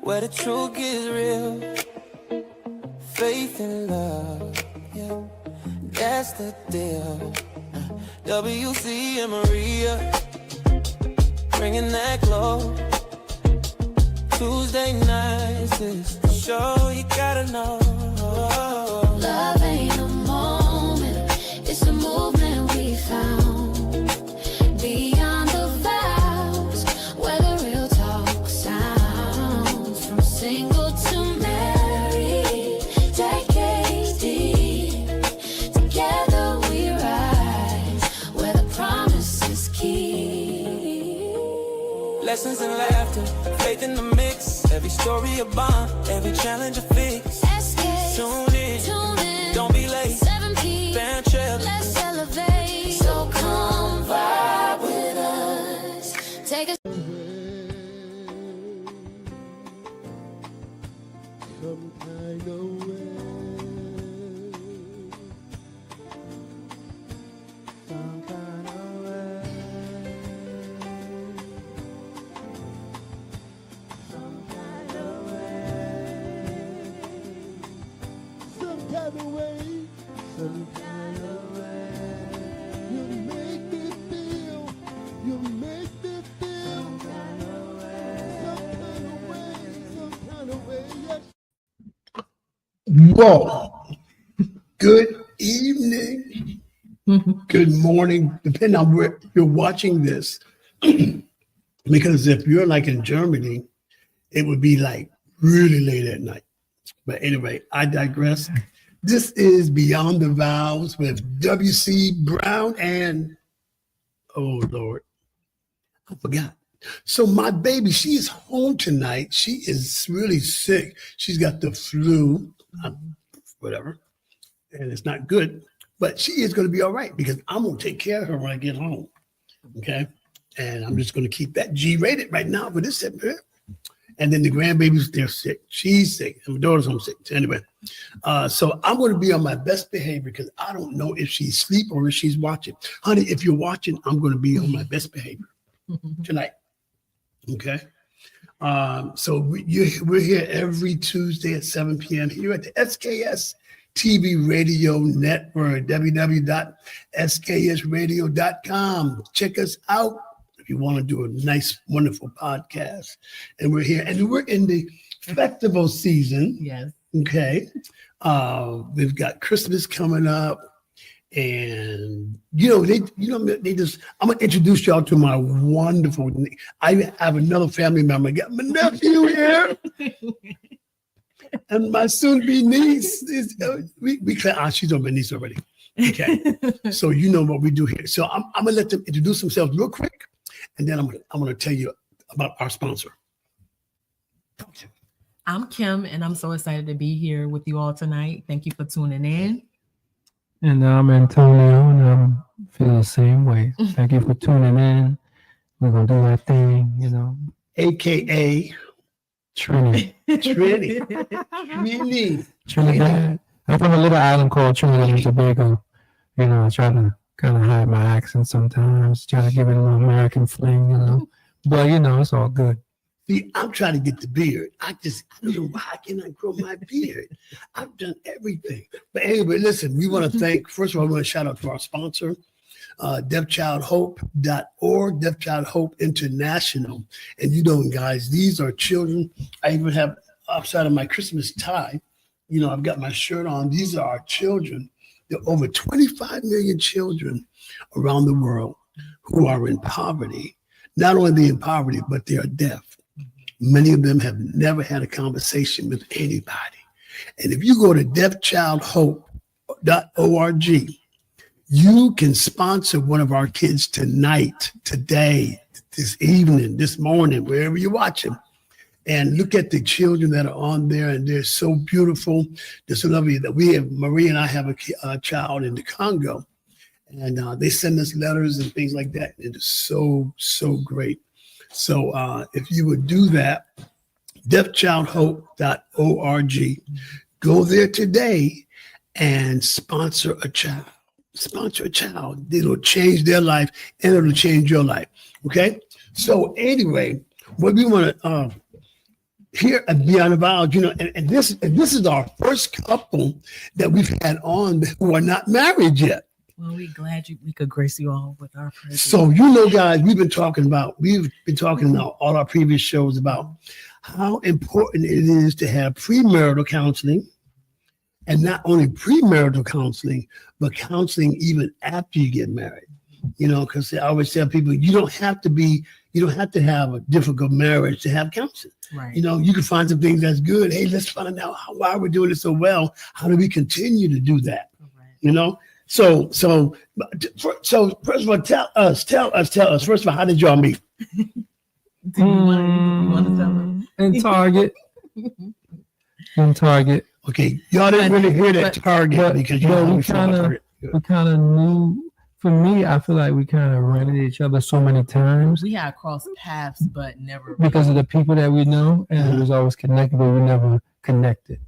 where the truth gets real. Faith and love, yeah, that's the deal. WC and Maria, bringing that glow. Tuesday nights is the show you gotta know. Love ain't a moment, it's a movement we found. Beyond the vows, where the real talk sounds. From single to married, decades deep. Together we rise, where the promise is key. Lessons in laughter, faith in the mix. Every story a bond, every challenge a fix. SKST, Tune in, don't be late. 7 p.m. Band check. Let's elevate. So come vibe with us. Take a some kind of way. Some kind of way. Some kind of way. Some kind of way. Some kind of way. You make me feel. You make me feel. Some kind of way. Some kind of way. Some kind of way. Yes. Whoa. Good evening. Good morning, depending on where you're watching this. Because if you're like in Germany, it would be like really late at night. But anyway, I digress. This is Beyond the Vows with W.C. Brown and, oh Lord, I forgot. So my baby, she is home tonight. She is really sick. She's got the flu, whatever, and it's not good. But she is going to be all right because I'm going to take care of her when I get home, okay? And I'm just going to keep that G-rated right now for this segment. And then the grandbabies, they're sick. She's sick. And my daughter's home sick. Anyway, so I'm going to be on my best behavior because I don't know if she's asleep or if she's watching. Honey, if you're watching, I'm going to be on my best behavior tonight. Okay. So we're here every Tuesday at 7 p.m. here at the SKST Radio Network, www.SKSradio.com. Check us out if you want to do a nice, wonderful podcast. And we're here, and we're in the festival season. Yes. Okay. We've got Christmas coming up. And they just, I'm gonna introduce y'all to my wonderful. I have another family member. I got my nephew here, and my soon-to-be niece is. She's on my niece already. Okay, so you know what we do here. So I'm gonna let them introduce themselves real quick, and then I'm gonna tell you about our sponsor. I'm Kim, and I'm so excited to be here with you all tonight. Thank you for tuning in. And I'm Antonio, and I feel the same way. Thank you for tuning in. We're going to do our thing, AKA Trinity. Trinidad. I'm from a little island called Trinidad and Tobago. I try to kind of hide my accent sometimes, try to give it a little American fling, But, it's all good. See, I'm trying to get the beard. I don't know why I cannot grow my beard. I've done everything. But anyway, listen, we want to thank, first of all, I want to shout out to our sponsor, deafchildhope.org, Deaf Child Hope International. And guys, these are children. I even have, outside of my Christmas tie, I've got my shirt on. These are our children. There are over 25 million children around the world who are in poverty. Not only are they in poverty, but they are deaf. Many of them have never had a conversation with anybody. And if you go to deafchildhope.org, you can sponsor one of our kids tonight, today, this evening, this morning, wherever you're watching. And look at the children that are on there, and they're so beautiful. They're so lovely that Maria and I have a child in the Congo, and they send us letters and things like that. It is so, so great. So if you would do that, deafchildhope.org, go there today and sponsor a child. Sponsor a child. It'll change their life and it'll change your life. Okay? So anyway, what we want to here at Beyond the Vows, and this is our first couple that we've had on who are not married yet. Well, we're glad we could grace you all with our presence. So, guys, we've been talking about all our previous shows about how important it is to have premarital counseling, and not only premarital counseling, but counseling even after you get married. Because I always tell people you don't have to have a difficult marriage to have counseling. Right. You can find some things that's good. Hey, let's find out why we're doing it so well. How do we continue to do that? Right. So first of all, tell us. First of all, how did y'all meet? Do you want to tell them? In Target. In Target. Okay, y'all didn't really hear that Target because we kind of knew. For me, I feel like we kind of ran into each other so many times. We had crossed paths, but never because of the people that we know, and it was always connected, but we never connected.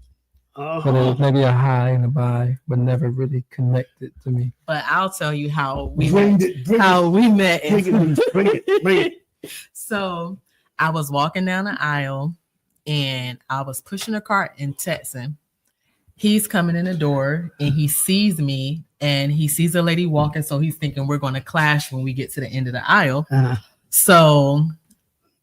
But it was maybe a high and a bye, but never really connected to me. But I'll tell you how we met. Bring it. So I was walking down the aisle, and I was pushing a cart and texting. He's coming in the door, and he sees me, and he sees a lady walking, so he's thinking we're going to clash when we get to the end of the aisle. So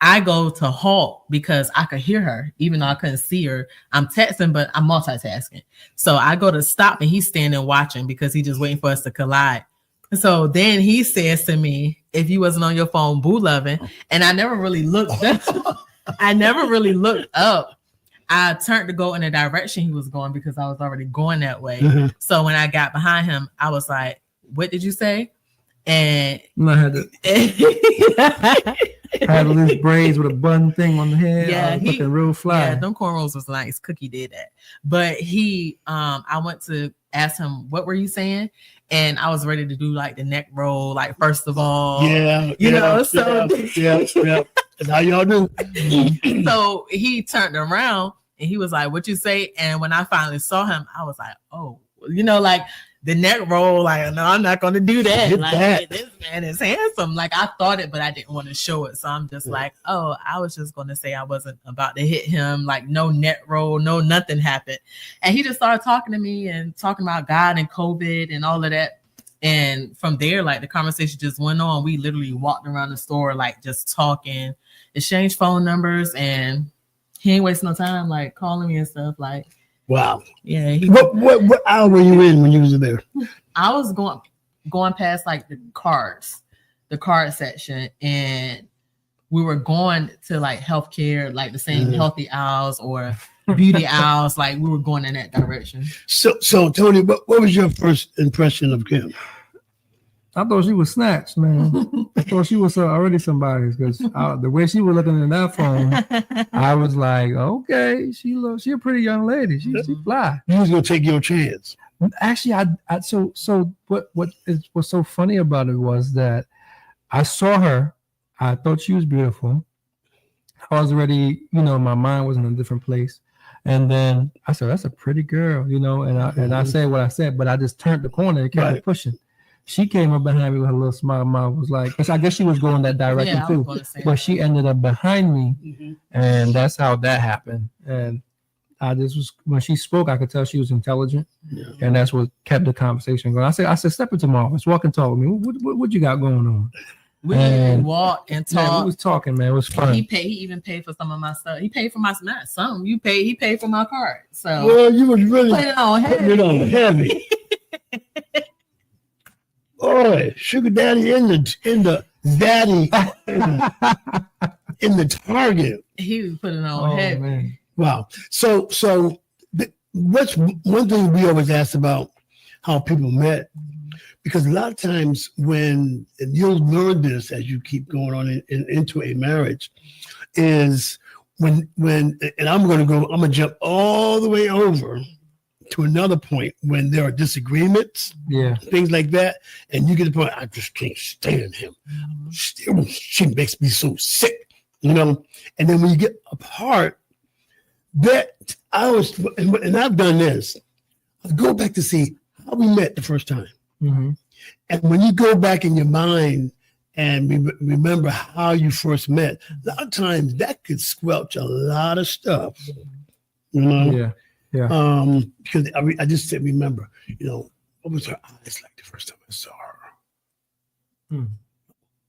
I go to halt because I could hear her, even though I couldn't see her. I'm texting, but I'm multitasking. So I go to stop, and he's standing watching because he's just waiting for us to collide. So then he says to me, if you wasn't on your phone, boo loving. And I never really looked up. I turned to go in the direction he was going because I was already going that way. Mm-hmm. So when I got behind him, I was like, what did you say? And I had these braids with a bun thing on the head. Yeah, looking real fly. Yeah, them cornrows was nice. Cookie did that. But I went to ask him, what were you saying? And I was ready to do like the neck roll, like first of all. Yeah. That's how y'all do. So he turned around and he was like, what you say? And when I finally saw him, I was like, oh, like the neck roll, like, no, I'm not going to do that. Like, this man is handsome. Like, I thought it, but I didn't want to show it. So I'm just like, oh, I was just going to say I wasn't about to hit him. Like, no neck roll, no nothing happened. And he just started talking to me and talking about God and COVID and all of that. And from there, like, the conversation just went on. We literally walked around the store, like, just talking, exchanged phone numbers, and he ain't wasting no time, like, calling me and stuff. Like, wow. Yeah. What aisle were you in when you was there? I was going past like the card section, and we were going to like healthcare, like the same healthy aisles or beauty aisles. Like we were going in that direction. So Tony, what was your first impression of Kim? I thought she was snatched, man. I thought she was already somebody's because the way she was looking in that phone, I was like, okay, she a pretty young lady. She fly. You was gonna take your chance. Actually, what was so funny about it was that I saw her. I thought she was beautiful. I was already, my mind was in a different place. And then I said, that's a pretty girl, and I said what I said, but I just turned the corner and kept pushing. She came up behind me with her little smile. Mouth was like, because I guess she was going that direction too. But she ended up behind me, and that's how that happened. And I just was, when she spoke, I could tell she was intelligent, and that's what kept the conversation going. I said, step into my office, walk and talk with me. What you got going on? We didn't walk and talk. Yeah, we was talking, man. It was fun. He even paid for some of my stuff. He paid for my not some. He paid for my card. So well, you was really putting it on heavy. Boy, sugar daddy in the Target. He was putting it on heavy. Man. Wow. So what's one thing we always ask about how people met? Because a lot of times and you'll learn this as you keep going on into a marriage, is when and I'm gonna jump all the way over to another point when there are disagreements, things like that, and you get to the point, I just can't stand him. She makes me so sick, And then when you get apart, that and I've done this. I go back to see how we met the first time. Mm-hmm. And when you go back in your mind and remember how you first met. A lot of times that could squelch a lot of stuff. You know? Yeah. Because I just said, remember, you know, what was her eyes like the first time I saw her?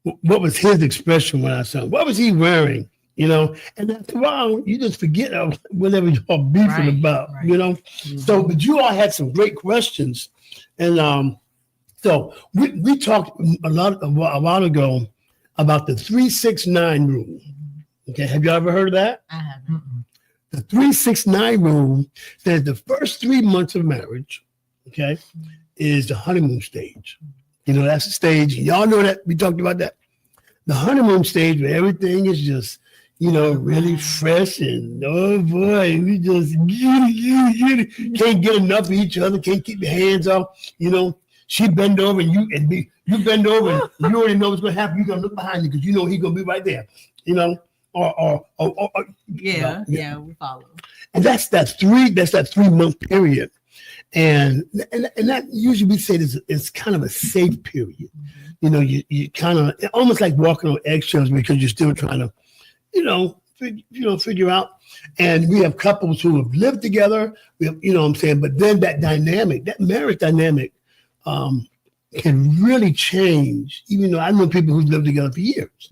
What was his expression when I saw him? What was he wearing? You know, and after a while, you just forget whatever you're beefing about, you know? So, but you all had some great questions. And so we talked a while ago about the 369 rule. Okay, have you ever heard of that? I haven't. The 369 rule says the first 3 months of marriage, okay, is the honeymoon stage. You know, that's the stage. Y'all know that. We talked about that. The honeymoon stage where everything is just, you know, really fresh and oh boy, we just get it. Can't get enough of each other, can't keep your hands off. You know, she bend over and you bend over and you already know what's gonna happen. You're gonna look behind you because you know he's gonna be right there, you know, or we follow. And that's that 3 month period. And that usually we say it's kind of a safe period. You know, you kind of almost like walking on eggshells because you're still trying to, figure out. And we have couples who have lived together. We have, you know what I'm saying? But then that marriage dynamic can really change, even though I know people who've lived together for years,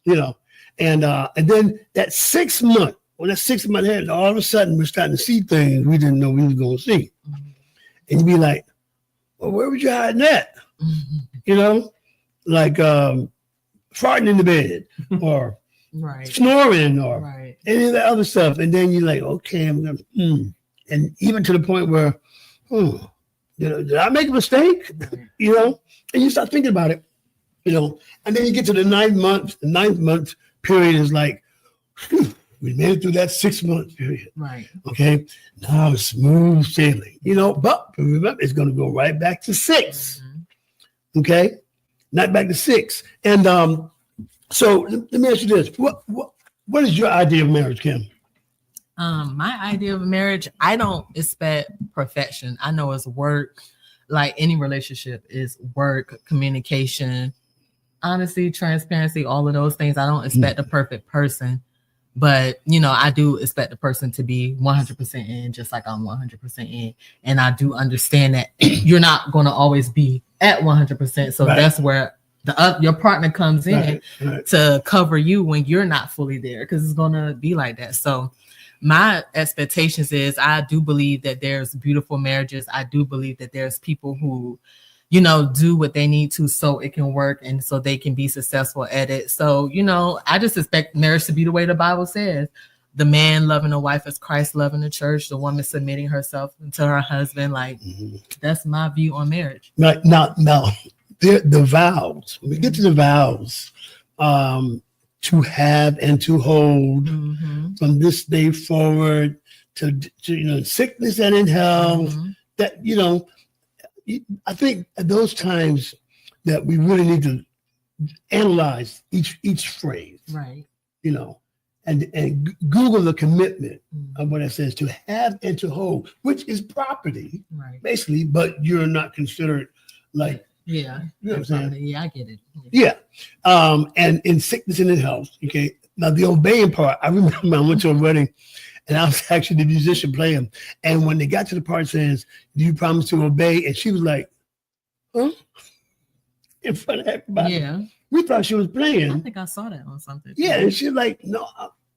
you know. And then that 6 month, when that 6 month had, all of a sudden we're starting to see things we didn't know we was going to see. And you'd be like, well, where was you hiding at? You know, like farting in the bed or snoring or any of that other stuff. And then you're like, okay, I'm going to, and even to the point where, did I make a mistake? You know, and you start thinking about it, you know, and then you get to the 9 months. The 9th month period is like, we made it through that 6 month period. Right. Okay. Now it's smooth sailing, you know, but remember, it's going to go right back to 6. Okay. Not back to 6. And so let me ask you this. What is your idea of marriage, Kim? My idea of marriage, I don't expect perfection. I know it's work. Like any relationship is work, communication, honesty, transparency, all of those things. I don't expect a perfect person. But, you know, I do expect the person to be 100% in, just like I'm 100% in. And I do understand that you're not going to always be at 100%. So that's where your partner comes in to cover you when you're not fully there, because it's going to be like that. So my expectations is I do believe that there's beautiful marriages. I do believe that there's people who, you know, do what they need to so it can work and so they can be successful at it. So, you know, I just expect marriage to be the way the Bible says. The man loving the wife as Christ loving the church, the woman submitting herself to her husband. Like, that's my view on marriage. Now, the vows, when we get to the vows, to have and to hold from this day forward to you know, sickness and in health, that, you know, I think at those times that we really need to analyze each phrase, right? You know, and Google the commitment of what it says to have and to hold, which is property, right? Basically, but you're not considered like, you know what I'm saying? Yeah, I get it. Yeah, and in sickness and in health. Okay, now the obeying part. I remember I went to a wedding. And I was actually the musician playing. And when they got to the part says, do you promise to obey? And she was like, huh? In front of everybody. Yeah. We thought she was playing. I think I saw that on something. Yeah. And she's like, no,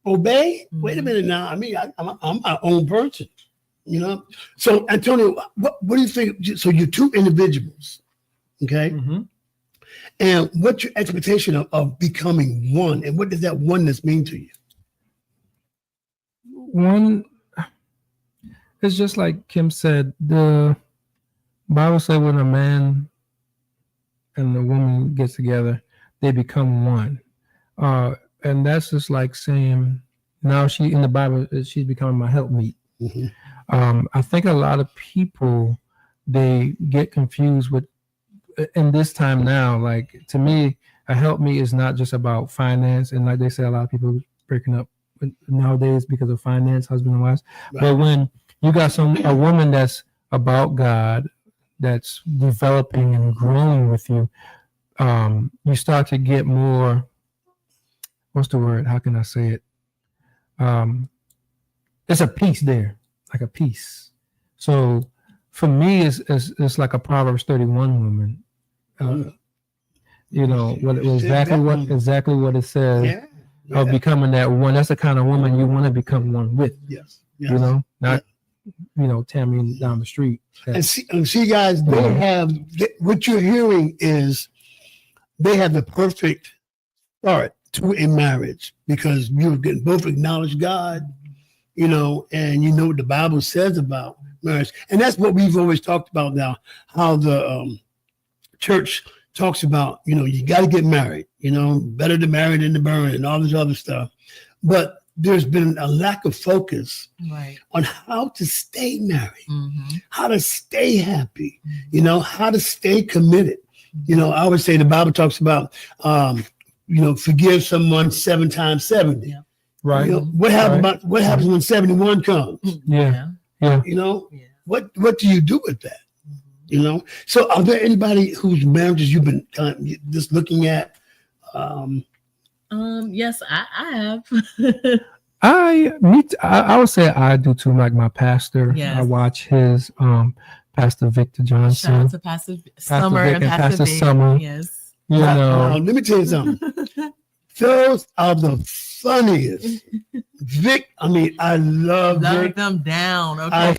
obey? Wait a minute now. I mean, I'm my own person, you know? So, Antonio, what do you think? So you're two individuals, okay? And what's your expectation of becoming one? And what does that oneness mean to you? One, it's just like Kim said, the Bible said when a man and a woman get together, they become one. And that's just like saying, now she, in the Bible, she's becoming my helpmeet. I think a lot of people, they get confused with, in this time now, like to me, a helpmeet is not just about finance. And like they say, a lot of people breaking up nowadays because of finance, husband and wives. But when you got a woman that's about God, that's developing and growing with you, you start to get more, what's the word? How can I say it? There's a peace there, like a peace. So for me, it's like a Proverbs 31 woman. You know, exactly what it says of becoming that one. That's the kind of woman you want to become one with. Yes. You know, not Tammy down the street. And see, guys, they have what you're hearing is they have the perfect start to a marriage because you both acknowledge God, and you know what the Bible says about marriage. And that's what we've always talked about now, how the church talks about, you got to get married, better to marry than to burn and all this other stuff. But there's been a lack of focus on how to stay married, how to stay happy, how to stay committed. I always say the Bible talks about, forgive someone 7 times 70. Yeah. Right. What happens when 71 comes? Yeah. What do you do with that? So are there anybody whose marriages you've been just looking at? Yes, I have. I would say I do too. Like my pastor, I watch his Pastor Victor Johnson. Shout out to Pastor Summer and Pastor Summer. Yes. Let me tell you something. Those are the funniest. Vic, I love Vic. them down. Okay.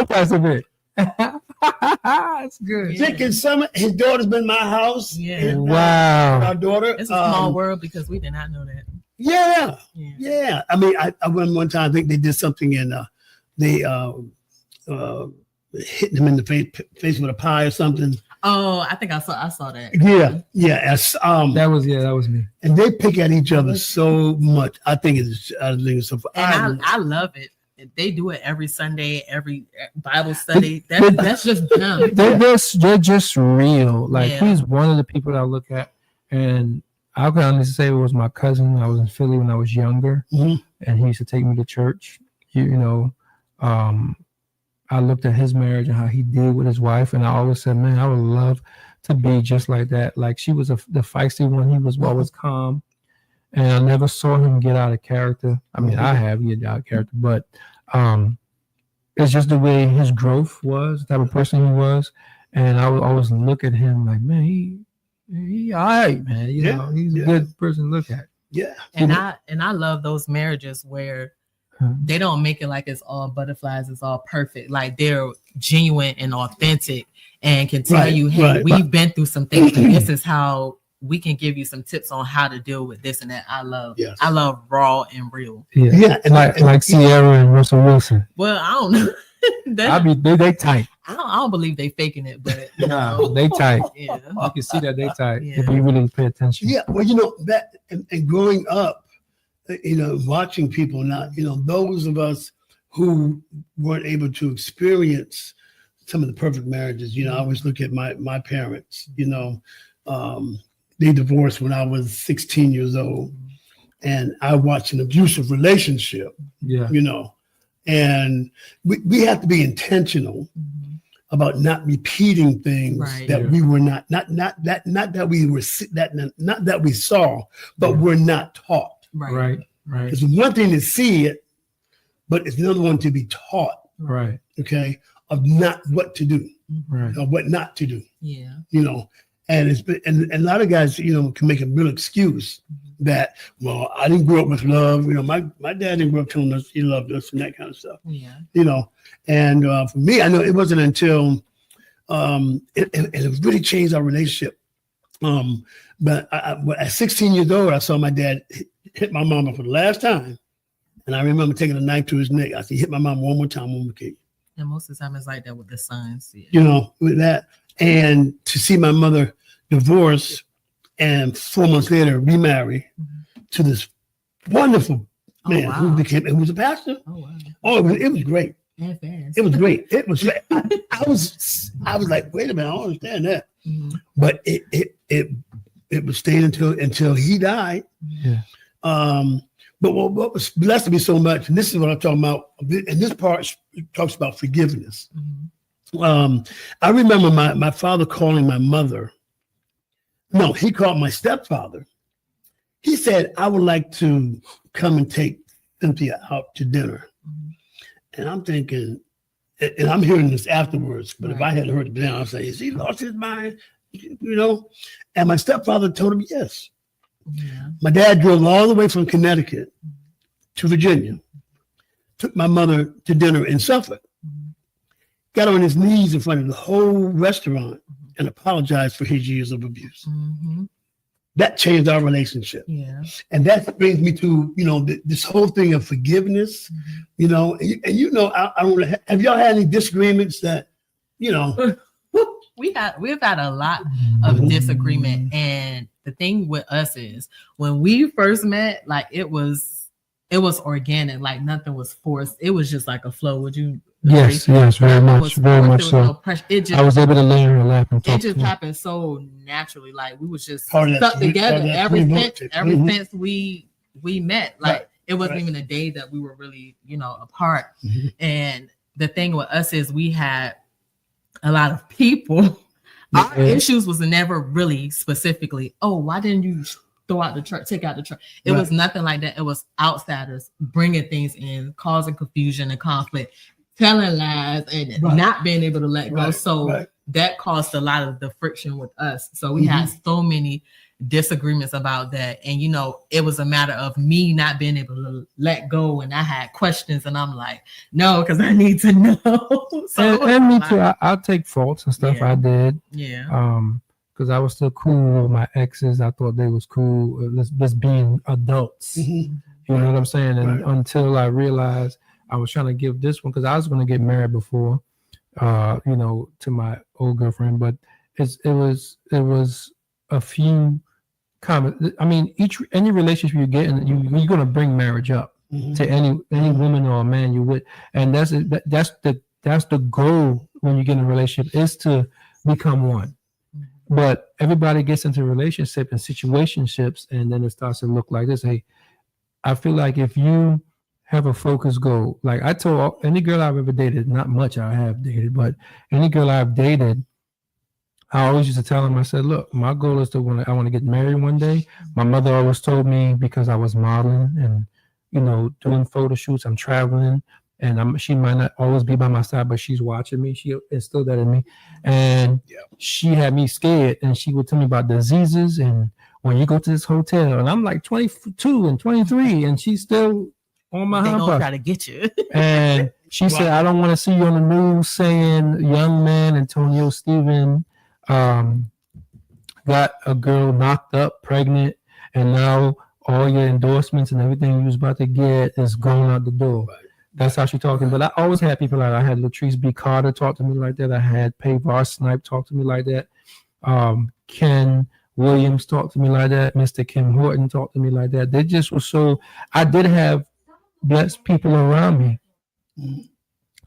Pastor Vic. That's good. Vic and Summer, his daughter's been in my house. Yeah. Wow. Our daughter. It's a small world because we did not know that. Yeah. I went one time. I think they did something and they hit him in the face with a pie or something. Oh, I think I saw that. Yeah. That was me. And they pick at each other so much. I think it's so fun. And I love it. They do it every Sunday, every Bible study. That's just them. They're just real. Like he's one of the people that I look at, and I can honestly say it was my cousin. I was in Philly when I was younger, and he used to take me to church. I looked at his marriage and how he did with his wife, and I always said, man, I would love to be just like that. Like she was the feisty one. He was always calm. And I never saw him get out of character. I have get out of character, but it's just the way his growth was, the type of person he was. And I would always look at him like, man, he all right, man. He's a good person to look at. Yeah. And I love those marriages where they don't make it like it's all butterflies, it's all perfect. Like they're genuine and authentic and can tell you, hey, we've been through some things and this is how we can give you some tips on how to deal with this and that. I love raw and real. Yeah. And like Sierra and Russell Wilson. Well, I don't know. They tight. I don't believe they faking it, but they tight. Yeah. You can see that they tight if you really pay attention. Yeah. Well, that and growing up, watching people not, those of us who weren't able to experience some of the perfect marriages, I always look at my parents, they divorced when I was 16 years old, and I watched an abusive relationship. Yeah, and we have to be intentional about not repeating things that we were not that we saw, but we're not taught. Right. It's one thing to see it, but it's another one to be taught. Right. Okay, of not what to do, or what not to do. Yeah. And it's been, and a lot of guys, can make a real excuse that, well, I didn't grow up with love. My dad didn't grow up telling us he loved us and that kind of stuff. Yeah. And for me, I know it wasn't until it really changed our relationship. But at 16 years old, I saw my dad hit my mama for the last time. And I remember taking a knife to his neck. I said, hit my mom one more time, one more kick. And most of the time it's like that with the sons. Yeah. With that. And to see my mother divorce and 4 months later remarry to this wonderful man who was a pastor. Oh, wow. Oh, it was great. It was great. It was great. I was like, wait a minute, I don't understand that. But it was staying until he died. Yeah. But what was blessed me so much, and this is what I'm talking about, and this part talks about forgiveness. I remember my father calling my mother No, he called my stepfather. He said, I would like to come and take Cynthia out to dinner. And I'm thinking, and I'm hearing this afterwards, but if I had heard it then, I'd say, is he lost his mind? And my stepfather told him yes. Yeah. My dad drove all the way from Connecticut to Virginia, took my mother to dinner in Suffolk, got on his knees in front of the whole restaurant and apologized for his years of abuse. That changed our relationship. Yeah. And that brings me to, this whole thing of forgiveness, and I don't know, have y'all had any disagreements that, We've had a lot of disagreement. And the thing with us is when we first met, like it was organic, like nothing was forced. It was just like a flow. Would you? Yes, very much so. No, I was able to lay in her lap and talk. It just happened so naturally. Like we was just stuck together ever since we met. Like it wasn't even a day that we were really, apart. And the thing with us is we had a lot of people. Our issues was never really specifically, why didn't you take out the truck? It was nothing like that. It was outsiders bringing things in, causing confusion and conflict, telling lies, and not being able to let go. So that caused a lot of the friction with us. So we had so many disagreements about that. And, it was a matter of me not being able to let go. And I had questions and I'm like, no, because I need to know. and me too. I'll take faults and stuff I did. Yeah. Because I was still cool with my exes. I thought they was cool. Just being adults. You know what I'm saying? And until I realized I was trying to give this one, because I was going to get married before, to my old girlfriend, but it was a few comments. I mean, any relationship you get in, you're going to bring marriage up to any woman or a man you with, and that's the goal when you get in a relationship, is to become one. But everybody gets into a relationship and situationships, and then it starts to look like this. Hey, I feel like if you have a focused goal, like I told any girl I've ever dated, not much I have dated, but any girl I've dated, I always used to tell them, I said, look, my goal is I want to get married one day. My mother always told me, because I was modeling and, doing photo shoots, I'm traveling, and she might not always be by my side, but she's watching me. She instilled that in me. And she had me scared, and she would tell me about diseases. And when you go to this hotel, and I'm like 22 and 23, and she's still on my hump. Try to get you. And she said, I don't want to see you on the news saying young man Antonio Stephen got a girl knocked up, pregnant, and now all your endorsements and everything you was about to get is going out the door. That's how she talking. But I always had people like that. I had Latrice B. Carter talk to me like that. I had Pavar Snipe talk to me like that. Ken Williams talk to me like that. Mr. Kim Horton talk to me like that. They just were so. I did have blessed people around me.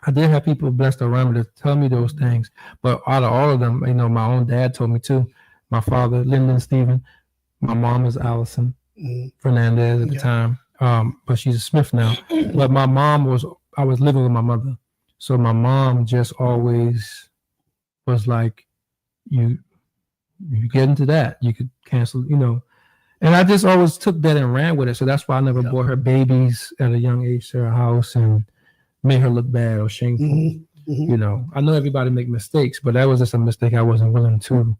I did have people blessed around me to tell me those things. But out of all of them, my own dad told me too. My father, Lyndon Stephen. My mom is Allison Fernandez at the time. But she's a Smith now. But my mom I was living with my mother. So my mom just always was like, you get into that, you could cancel, And I just always took that and ran with it. So that's why I never brought her babies at a young age to her house and made her look bad or shameful. I know everybody make mistakes, but that was just a mistake I wasn't willing to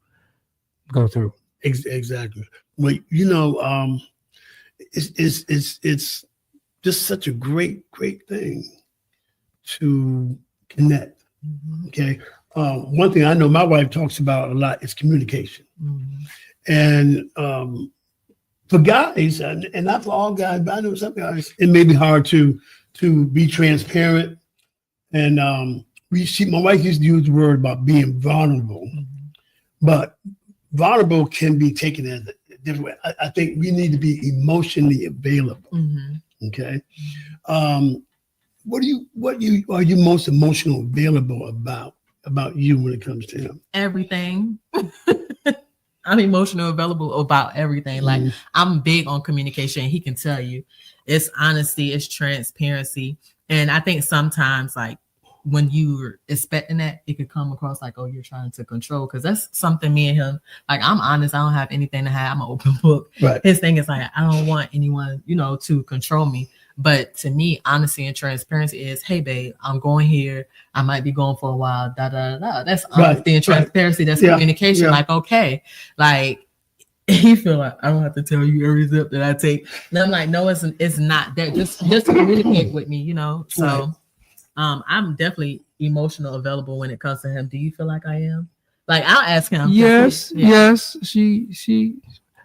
go through. Exactly. Well, it's just such a great thing to connect. Okay. One thing I know my wife talks about a lot is communication. And for guys, and not for all guys, but I know some guys, it may be hard to be transparent. And my wife used to use the word about being vulnerable, but vulnerable can be taken as a different way. I think we need to be emotionally available. Okay. What are you most emotional available about you when it comes to him? Everything. I'm emotional available about everything. Like I'm big on communication. He can tell you it's honesty, it's transparency. And I think sometimes like when you're expecting that, it could come across like, oh, you're trying to control. Because that's something me and him, like, I'm honest. I don't have anything to hide. I'm an open book. Right. His thing is like, I don't want anyone, to control me. But to me, honesty and transparency is, hey, babe, I'm going here. I might be going for a while. Da da da. That's honesty and transparency. That's communication. Yeah. Like, okay, like, he feel like I don't have to tell you every zip that I take. And I'm like, no, it's not that. Just communicate with me, So, Right. I'm definitely emotional available when it comes to him. Do you feel like I am? Like, I'll ask him. Yes. She. He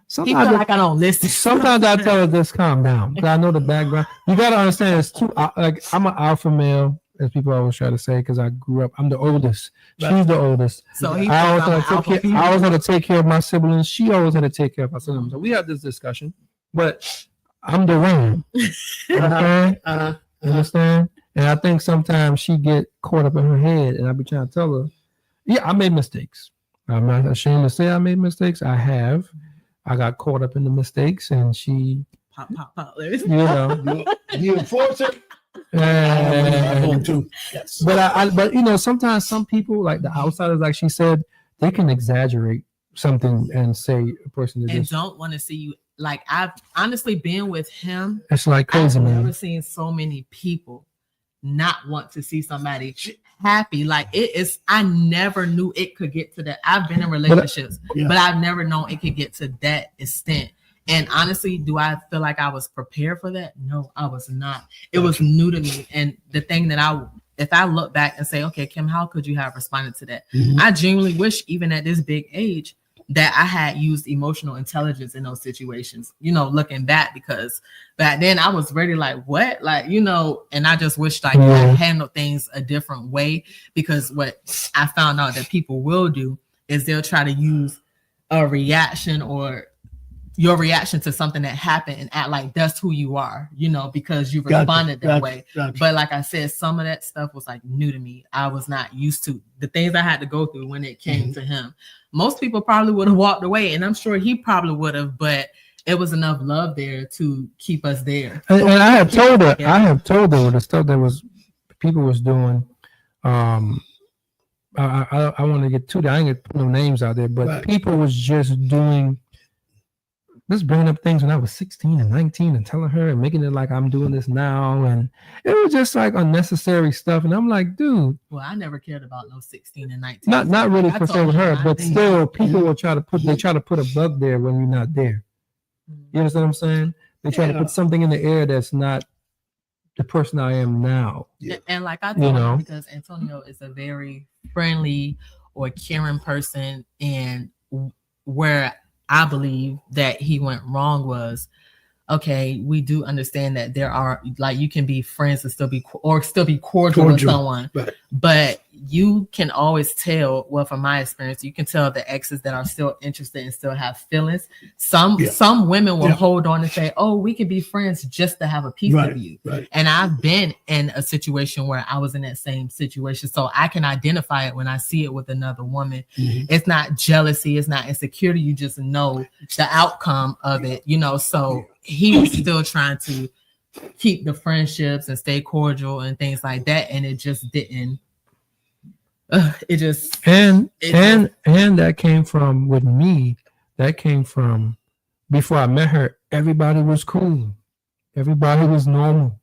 Sometimes feel like I don't listen. Sometimes I tell her just calm down because I know the background. You gotta understand, it's too like I'm an alpha male, as people always try to say, because I grew up. I'm the oldest. She's the oldest. So I always had to take care of my siblings. She always had to take care of my siblings. So we had this discussion, but I'm the one. Understand? And I think sometimes she get caught up in her head, and I be trying to tell her, yeah, I made mistakes. I'm not ashamed to say I made mistakes. I have. I got caught up in the mistakes, and she pop. You enforce it. Too. Yes. But sometimes some people, like the outsiders, like she said, they can exaggerate something and say a person is and don't want to see you. Like, I've honestly been with him. It's like crazy, I've man. never seen so many people not want to see somebody happy. Like, it is. I never knew it could get to that. I've been in relationships, but I've never known it could get to that extent. And honestly, do I feel like I was prepared for that? No, I was not. It was new to me. And the thing that if I look back and say, okay, Kim, how could you have responded to that? Mm-hmm. I genuinely wish, even at this big age, that I had used emotional intelligence in those situations, looking back, because back then I was ready, like, what? Like, and I just wish I handled things a different way, because what I found out that people will do is they'll try to use a reaction or your reaction to something that happened and act like that's who you are, because you responded that way. But like I said, some of that stuff was like new to me. I was not used to the things I had to go through when it came to him. Most people probably would have walked away, and I'm sure he probably would have, but it was enough love there to keep us there. And I have told her the stuff that was people was doing. I want to get to that. I ain't gonna put no names out there, but people was just bringing up things when I was 16 and 19 and telling her and making it like I'm doing this now. And it was just like unnecessary stuff. And I'm like, dude. Well, I never cared about no 16 and 19. Not really per se with her, but still people will try to put a bug there when you're not there. You understand what I'm saying? They try to put something in the air that's not the person I am now. And like I told you, because Antonio is a very friendly or caring person, and where I believe that he went wrong was, okay, we do understand that there are, like, you can be friends and still be cordial with someone, but you can always tell, well, from my experience, you can tell the exes that are still interested and still have feelings. Some women will hold on and say, oh, we can be friends just to have a piece of you. And I've been in a situation where I was in that same situation. So I can identify it when I see it with another woman. It's not jealousy. It's not insecurity. You just know the outcome of it, so he was still trying to keep the friendships and stay cordial and things like that. And it just didn't. And that came from, with me, that came from before I met her. Everybody was cool. Everybody was normal.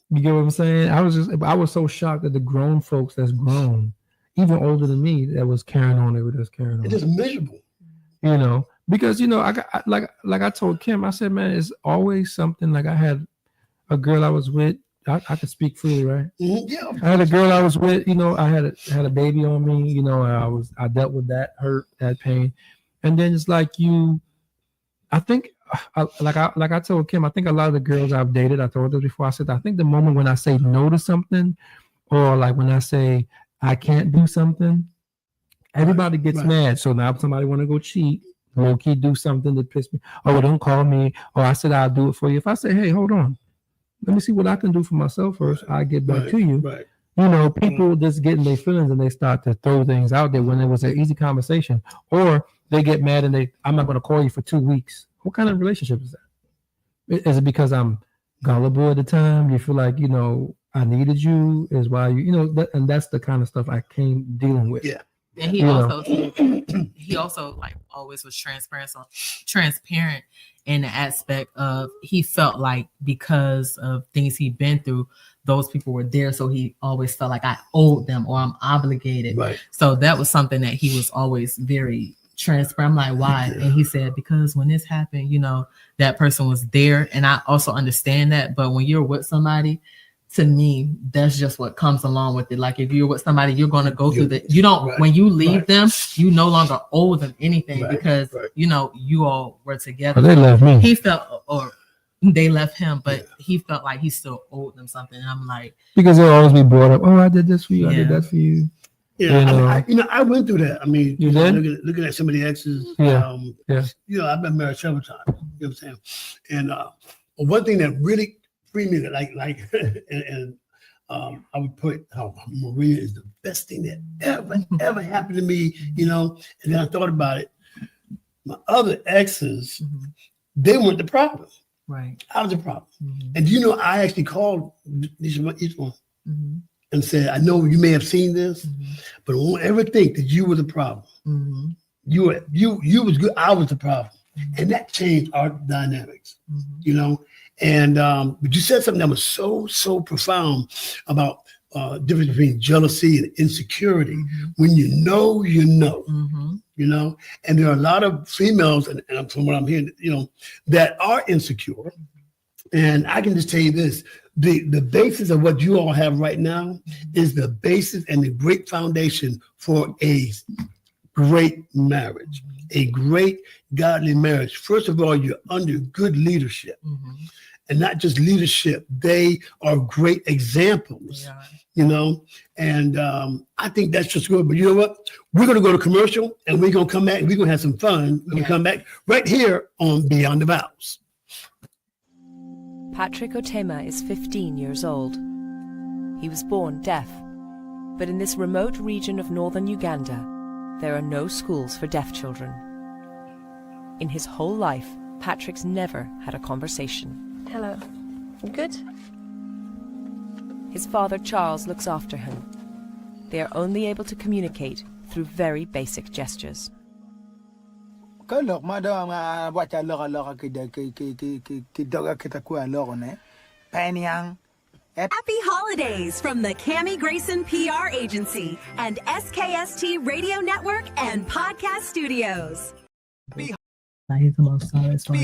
You get what I'm saying? I was so shocked at the grown folks that's grown, even older than me, that was carrying on. They were just carrying on. It is miserable. Because I got like I told Kim, I said, man, it's always something. Like I had a girl I was with. I could speak freely, right? Yeah. I had a girl I was with. I had a baby on me. I dealt with that hurt, that pain, and then it's like I think, like I told Kim, I think a lot of the girls I've dated, I told her before. I said, I think the moment when I say no to something, or like when I say I can't do something, everybody gets mad. So now somebody want to go cheat, low-key do something that piss me. Oh, don't call me. Or I said, I'll do it for you. If I say, hey, hold on, let me see what I can do for myself first. I get back to you. People just get in their feelings and they start to throw things out there when it was an easy conversation. Or they get mad and I'm not going to call you for 2 weeks. What kind of relationship is that? Is it because I'm gullible at the time? You feel like, I needed you, is why and that's the kind of stuff I came dealing with. Yeah. And he also like always was transparent in the aspect of he felt like because of things he'd been through, those people were there, so he always felt like I owed them or I'm obligated. Right. So that was something that he was always very transparent. I'm like, why? Yeah. And he said, because when this happened, that person was there, and I also understand that. But when you're with somebody, to me, that's just what comes along with it. Like if you're with somebody, you're going to go through that. You don't, when you leave them, you no longer owe them anything because, you all were together. But they left me. He felt, or they left him, but he felt like he still owed them something. And I'm like, because they'll always be brought up. Oh, I did this for you. I did that for you. Yeah, I went through that. I mean, you did? Looking at some of the exes. I've been married several times. You know what I'm saying? And one thing that really freed me, and I would put how Maria is the best thing that ever happened to me. And then I thought about it. My other exes, they weren't the problem. Right. I was the problem. And I actually called each one. And said, I know you may have seen this, but I won't ever think that you were the problem. You was good. I was the problem. And that changed our dynamics, And but you said something that was so profound about difference between jealousy and insecurity. When you know, and there are a lot of females, and from what I'm hearing, that are insecure. And I can just tell you this, the basis of what you all have right now is the basis and the great foundation for a great marriage, a great godly marriage. First of all, you're under good leadership. And not just leadership, they are great examples, and I think that's just good. But you know what? We're going to go to commercial and we're going to come back and we're going to have some fun when we come back right here on Beyond the Vows. Patrick Otema is 15 years old. He was born deaf, but in this remote region of northern Uganda, there are no schools for deaf children. In his whole life, Patrick's never had a conversation. Hello. Good? His father, Charles, looks after him. They are only able to communicate through very basic gestures. Happy holidays from the Cammie Grayson PR Agency and SKST Radio Network and Podcast Studios. Happy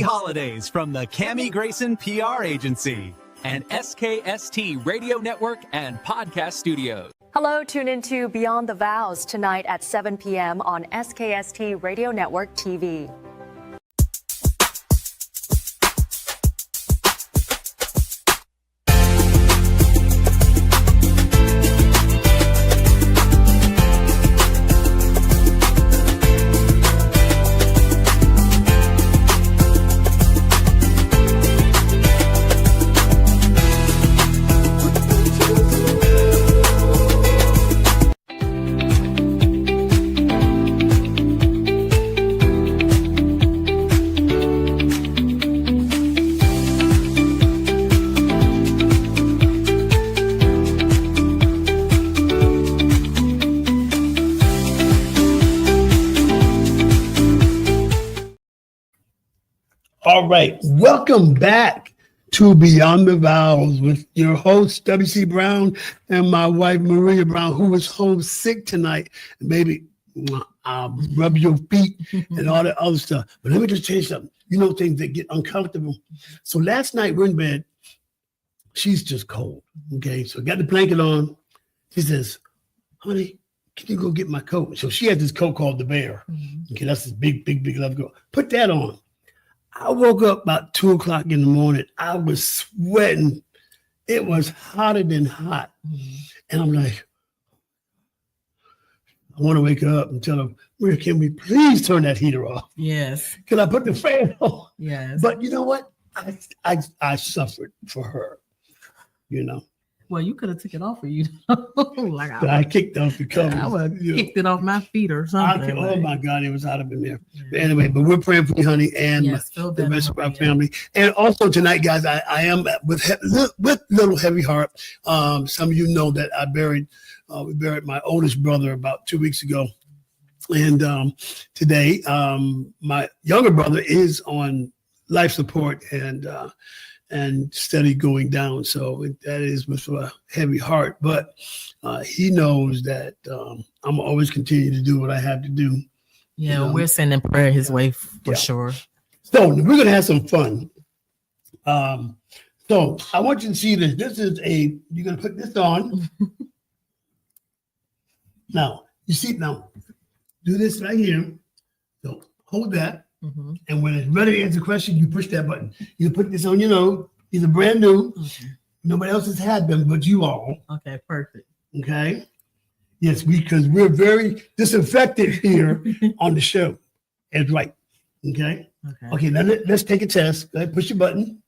holidays from the Cammie Grayson PR Agency and SKST Radio Network and Podcast Studios. Hello, tune into Beyond the Vows tonight at 7 p.m. on SKST Radio Network TV. All right, welcome back to Beyond the Vows with your host, W.C. Brown, and my wife, Maria Brown, who is homesick tonight. And baby, I'll rub your feet and all that other stuff. But let me just tell you something. Things that get uncomfortable. So last night we're in bed. She's just cold, okay? So I got the blanket on. She says, honey, can you go get my coat? So she has this coat called the Bear. Okay, that's this big love coat. Put that on. I woke up about 2 o'clock in the morning. I was sweating. It was hotter than hot. And I'm like, I want to wake her up and tell her, where can we please turn that heater off? Yes. Can I put the fan on? Yes. But you know what? I suffered for her, Well, you could have took it off for you. Like I kicked off the cover. I would have kicked it off my feet or something. Oh my God, it was hot up in there. But anyway, but we're praying for you, honey, and the rest of our family. And also tonight, guys, I am with little heavy heart. Some of you know that we buried my oldest brother about 2 weeks ago. And today, my younger brother is on life support and steady going down. So that is with a heavy heart. But he knows that I'm always continue to do what I have to do. Yeah, we're sending prayer his way for sure. So we're going to have some fun. So I want you to see this. This is you're going to put this on. Now, do this right here. So hold that. Mm-hmm. And when it's ready to answer the question, you push that button. You put this on your nose. These are brand new. Okay. Nobody else has had them but you all. Okay, perfect. Okay. Yes, because we're very disinfected here on the show. That's right. Okay. Okay, now let's take a test. Go ahead, push your button.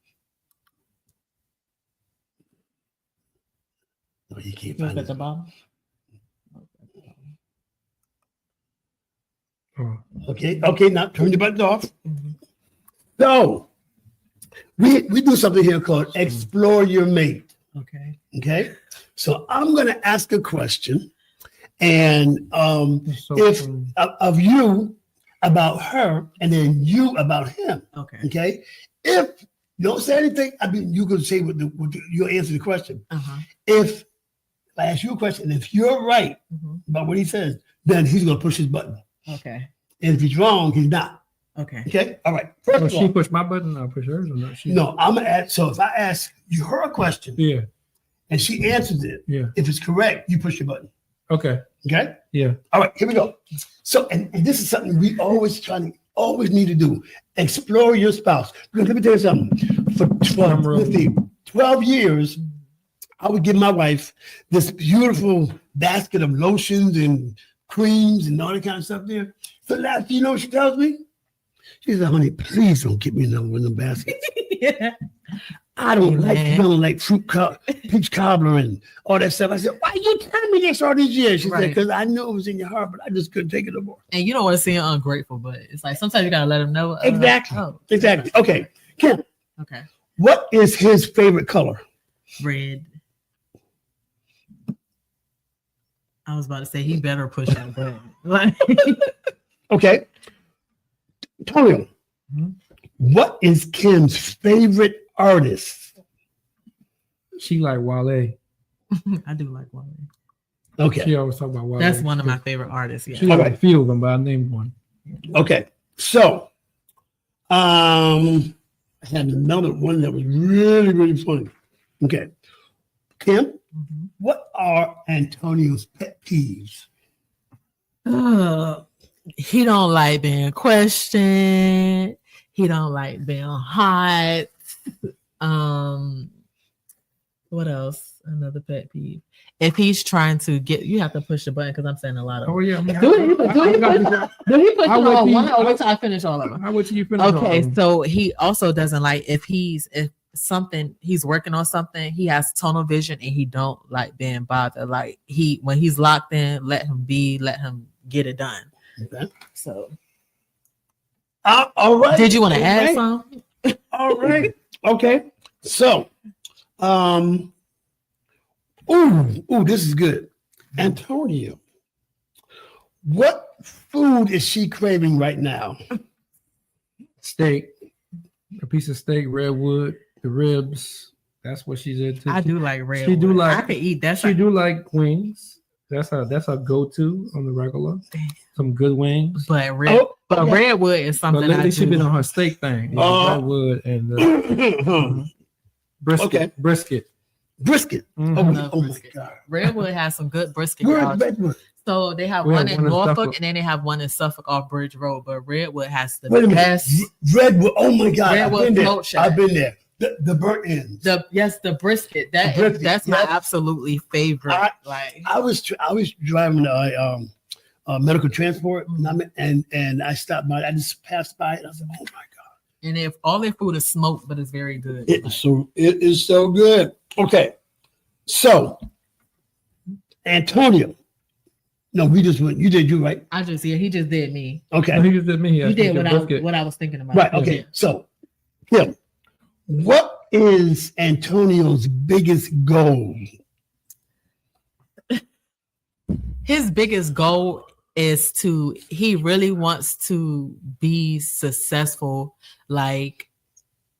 No, you can't find it. At the bottom. Okay, now turn the buttons off. Mm-hmm. So we do something here called Explore Your Mate. Okay. So I'm going to ask a question, and of you about her, and then you about him. Okay. If you don't say anything, I mean, you can say you'll answer the question. If I ask you a question, and if you're right about what he says, then he's going to push his button. Okay. And if he's wrong, he's not. Okay. All right. First of all, she pushed my button, I'll push hers, or not? No, I'm gonna ask. So if I ask you her a question, and she answers it, if it's correct, you push your button. Okay. Yeah. All right. Here we go. So, and this is something we always need to do. Explore your spouse. Because let me tell you something. For 12 years, I would give my wife this beautiful basket of lotions and creams and all that kind of stuff there. So last, you know what she tells me? She said, honey, please don't get me another one of them baskets. I don't like smelling like peach cobbler and all that stuff. I said, why you telling me this all these years? She said, because I knew it was in your heart, but I just couldn't take it no more. And you don't want to seem ungrateful, but it's like sometimes you got to let them know. Exactly. Okay. Kim. Okay. What is his favorite color? Red. I was about to say he better push that button. Okay. Antonio, what is Kim's favorite artist? She like Wale. I do like Wale. Okay. She always talk about Wale. That's one of my favorite artists. Yeah. She like a few of them, but I named one. Okay. So, I had another one that was really, really funny. Okay. Kim, what are Antonio's pet peeves? He don't like being questioned. He don't like being hot. What else? Another pet peeve. If he's trying to get, you have to push the button because I'm saying a lot of. Oh yeah. Do he push it all one or wait till I finish all of them? How would you finish? Okay, so he also doesn't like if he's working on something, he has tunnel vision and he don't like being bothered. Like when he's locked in, let him get it done. Okay. So, all right. Did you want to add something? All right. Okay. So, this is good. Antonio, what food is she craving right now? Steak. A piece of steak, redwood, the ribs. That's what she's into. I do like redwood. She do like. I could eat that. She do like wings. That's her go-to on the regular. Some good wings. But redwood is something. But lately she been on her steak thing. Redwood and brisket. Brisket. Mm-hmm. Oh my God. Redwood has some good brisket. Where's Redwood? So they have one in Norfolk and then they have one in Suffolk off Bridge Road. But Redwood has the best. Redwood. Oh my God. Redwood I've been there. The burnt ends. The brisket. That's my absolutely favorite. I was driving medical transport and I stopped by. I just passed by it. I was like, oh my God. And if all their food is smoked, but it's very good. It is so good. Okay. So, Antonio. No, we just went. You did you right? He just did me. Okay. He just did me. You did what I was thinking about. Right. Okay. So, Kim, what is Antonio's biggest goal? His biggest goal is he really wants to be successful. Like,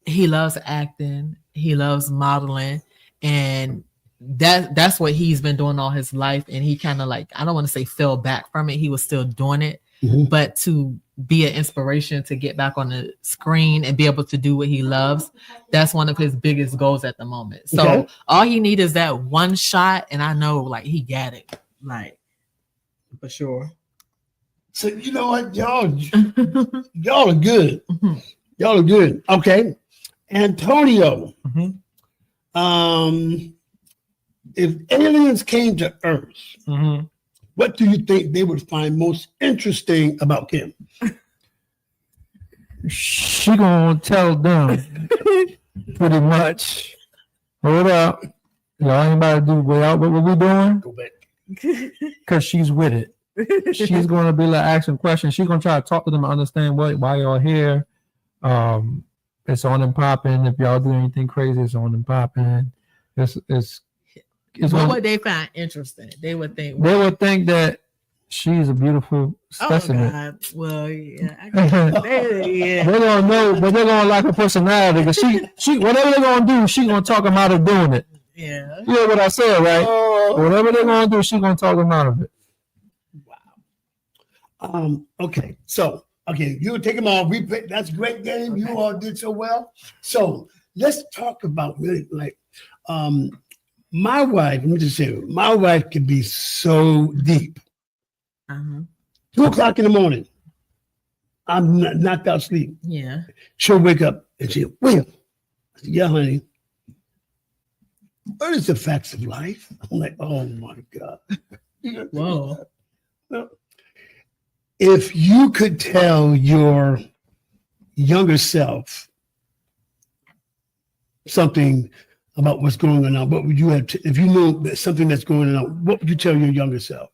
he loves acting, he loves modeling, and that's what he's been doing all his life. And he kind of, like, I don't want to say fell back from it. He was still doing it, but to be an inspiration to get back on the screen and be able to do what he loves, that's one of his biggest goals at the moment. So all he needs is that one shot, and I know, like, he got it, like, for sure. So you know what, y'all are good. Y'all are good. Okay, Antonio. If aliens came to Earth, what do you think they would find most interesting about Kim? She gonna tell them pretty much. Hold up, y'all ain't about to do what we doing? Go back. Because she's with it. She's gonna be like asking questions. She's gonna try to talk to them and understand why y'all here. It's on and popping. If y'all do anything crazy, it's on and popping. What would they find interesting? They would think that she's a beautiful specimen. Oh God. Well, yeah. They're gonna know, but they're gonna like her personality. Because she whatever they're gonna do, she's gonna talk them out of doing it. Yeah. You know what I said, right? Whatever they're gonna do, she's gonna talk them out of it. Wow. Okay. So, you take them all. That's a great game. You all did so well. So let's talk about really like my wife. Let me just say, my wife can be so deep. 2:00 in the morning, I'm knocked out sleep. Yeah. She'll wake up and she'll, William. I said, yeah, honey. What is the facts of life? I'm like, oh my God. Whoa. If you could tell your younger self something about what's going on, what would you have? If you knew that something that's going on, what would you tell your younger self?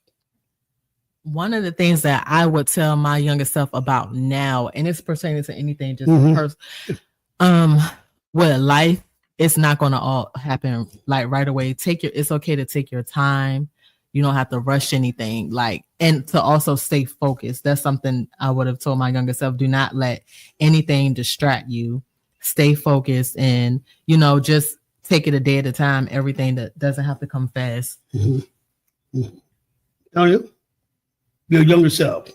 One of the things that I would tell my younger self about now, and it's pertaining to anything, just with life, it's not going to all happen like right away. It's okay to take your time. You don't have to rush anything, and to also stay focused. That's something I would have told my younger self. Do not let anything distract you. Stay focused and, just take it a day at a time. Everything that doesn't have to come fast. Tell you, your younger self.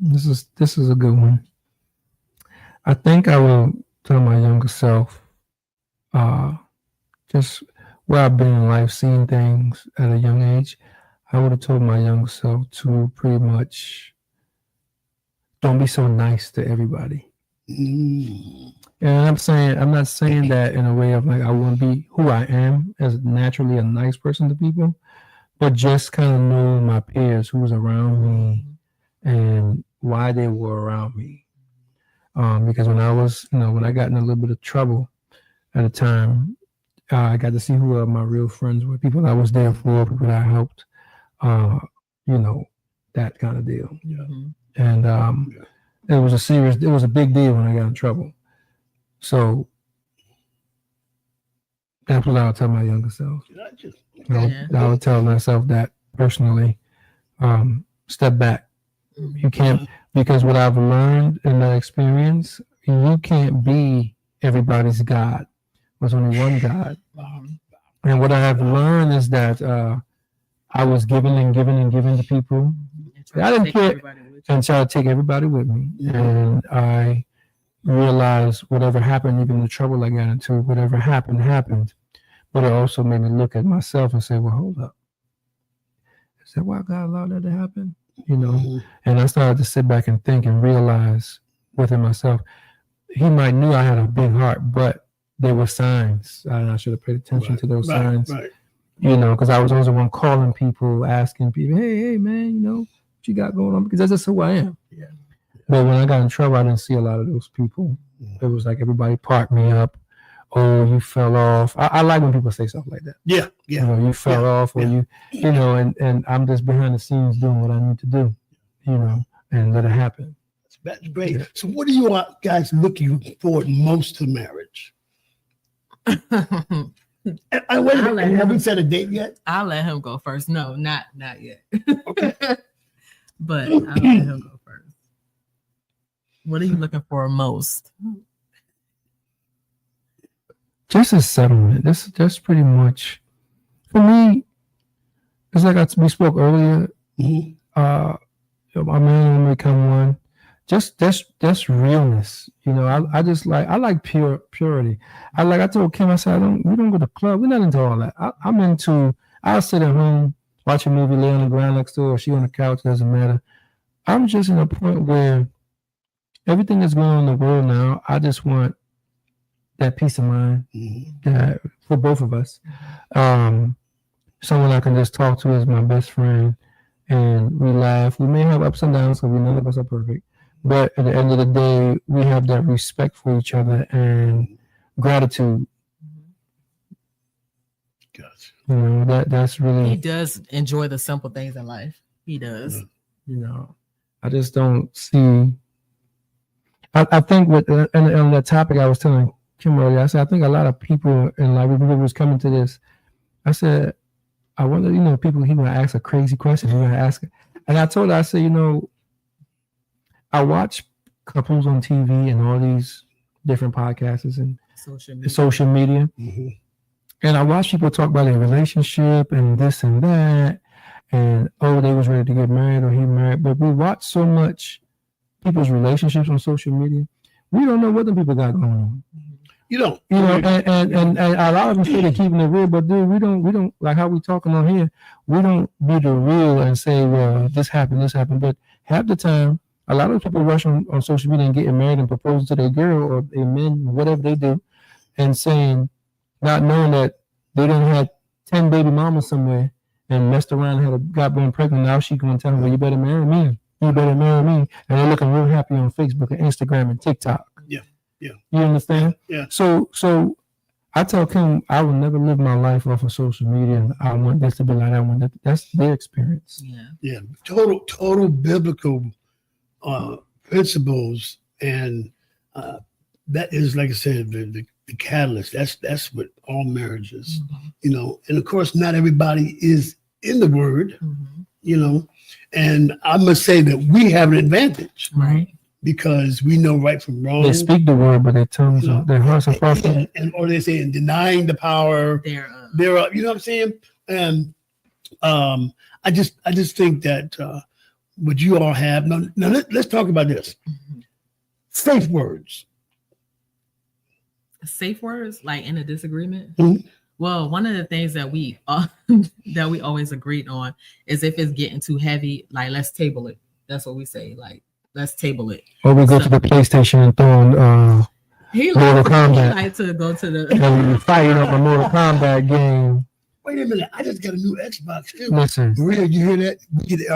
This is a good one. I think I will tell my younger self, just where I've been in life, seeing things at a young age. I would have told my younger self to pretty much don't be so nice to everybody. And I'm not saying that in a way of like I want to be who I am as naturally a nice person to people, but just kind of know my peers, who was around me and why they were around me. Because when I got in a little bit of trouble at a time, I got to see who my real friends were, people I was there for, people that I helped, that kind of deal. Yeah. And it was a big deal when I got in trouble. So that's what I would tell my younger self. I would tell myself that personally, step back. You can't, because what I've learned in that experience, you can't be everybody's God. There's only one God. And what I have learned is that I was giving to people. I didn't care and try to take everybody with me. And I realized whatever happened, even the trouble I got into, whatever happened. But it also made me look at myself and say, well, hold up. Is that why God allowed that to happen? And I started to sit back and think and realize within myself, he might knew I had a big heart, but there were signs. I should have paid attention to those signs. Right. Because I was always the one calling people, asking people, hey, man, what you got going on? Because that's just who I am. Yeah. But when I got in trouble, I didn't see a lot of those people. It was like everybody parked me up, oh, you fell off. I like when people say stuff like that. Yeah. You know, you fell off, or you know, and I'm just behind the scenes doing what I need to do, you know, and let it happen. That's great. Yeah. So what are you guys looking forward most to marriage? Have we set a date yet? I'll let him go first. No, not yet. Okay. But I'll let him go first. What are you looking for most? Just a settlement. That's pretty much for me. It's like we spoke earlier. My man will become one. Just that's realness. You know, I just like, I like purity. I told Kim, I said, we don't go to the club. We're not into all that. I'll sit at home, watch a movie, lay on the ground next to her, or she on the couch, doesn't matter. I'm just in a point where everything that's going on in the world now, I just want that peace of mind that for both of us. Someone I can just talk to as my best friend, and we laugh. We may have ups and downs because none of us are perfect. But at the end of the day, we have that respect for each other and gratitude. Gotcha. You know, that's really. He does enjoy the simple things in life. He does. You know, I just don't see. I think on that topic I was telling Kim earlier, I said, I think a lot of people in life, when people was coming to this, I said, I wonder, you know, people, he gonna ask a crazy question. He gonna ask it. And I told her, I said, you know, I watch couples on TV and all these different podcasts and social media. And I watch people talk about their relationship and this and that, and they was ready to get married or he married. But we watch so much people's relationships on social media, we don't know what the people got going on. You don't. You know, and a lot of them say they're keeping it real, but dude, we don't like how we talking on here. We don't be the real and say, well, this happened. But half the time, a lot of people rush on social media and getting married and proposing to their girl or their men, whatever they do, and saying, not knowing that they done had 10 baby mamas somewhere and messed around and got born pregnant. Now she going to tell them, well, you better marry me. You better marry me. And they're looking real happy on Facebook and Instagram and TikTok. Yeah. You understand? Yeah. So I tell Kim, I will never live my life off of social media. And I want this to be like that. That's their experience. Yeah. Total biblical principles, and that is, like I said, the catalyst. That's what all marriage is, you know. And of course, not everybody is in the Word, you know. And I must say that we have an advantage, right? Because we know right from wrong. They speak the word, but their tongues, their hearts are far from. Or they say, in denying the power thereof. You know what I'm saying? And I just think that what you all have. Now let's talk about this. Safe words. Safe words, like in a disagreement. Well, one of the things that we always agreed on is if it's getting too heavy, like, let's table it. That's what we say. Like, let's table it. Or we go to the PlayStation and throw on Mortal Kombat. He likes to go to the and we fight up a Mortal Kombat game. Wait a minute, I just got a new Xbox too. Listen, Maria, you hear that?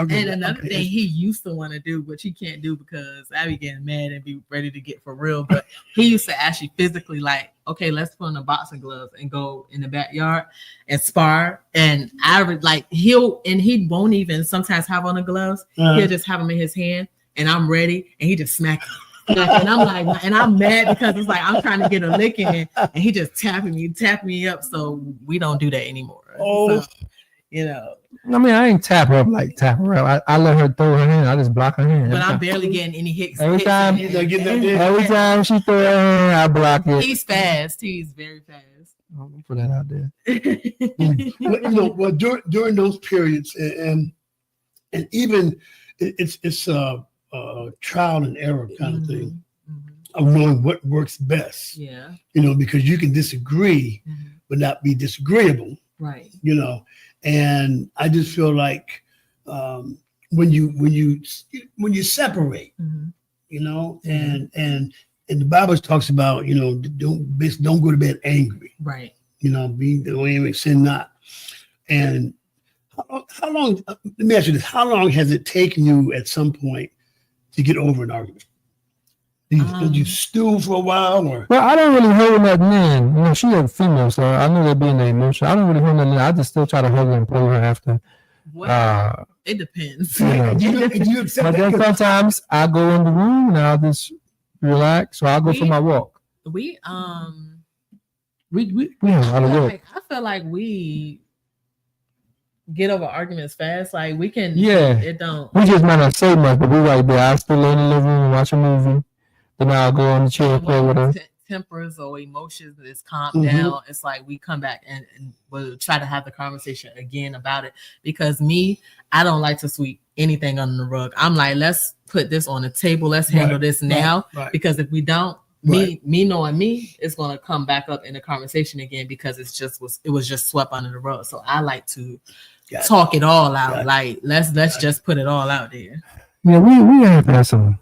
And another thing he used to want to do, which he can't do because I be getting mad and be ready to get for real. But he used to actually physically, like, okay, let's put on the boxing gloves and go in the backyard and spar. And I would like he won't even sometimes have on the gloves. He'll just have them in his hand, and I'm ready, and he just smack. And I'm like, and I'm mad because it's like I'm trying to get a lick in, and he just tapping me up. So we don't do that anymore. So, you know. I mean, I ain't tap her up like tap her up. I let her throw her hand. I just block her hand. But I'm barely getting any hits. Every time she throw her hand, I block it. He's fast. He's very fast. I'm gonna put that out there. You know, during those periods, and even it's trial and error kind of thing of knowing what works best. Yeah. You know, because you can disagree, but not be disagreeable. Right. You know, and I just feel like when you separate, you know, and the Bible talks about, you know, don't go to bed angry. Right. You know, don't angry, sin not. And how long? Let me ask you this: how long has it taken you at some point to get over an argument? Did you stew for a while? Or? Well, I don't really hold nothing in. You know, she's a female, so I know they're being emotional. I don't really hold nothing in. I just still try to hug her and pull her after. Well, it depends. You know. you accept but then sometimes I go in the room and I'll just relax. So I'll go for my walk. We have a lot of work. I feel like we get over arguments fast. Like we can. Yeah. It don't. We just might not say much, but we right there. I still in the living room and watch a movie. Then I'll go on the chair and play with her. Tempers or emotions is calmed down. It's like we come back and we'll try to have the conversation again about it. Because I don't like to sweep anything under the rug. I'm like, let's put this on the table. Let's handle this now. Right. Because if we don't, me knowing me, it's gonna come back up in the conversation again because it was just swept under the rug. So I like to talk it all out. Like let's just put it all out there. Yeah, we have had some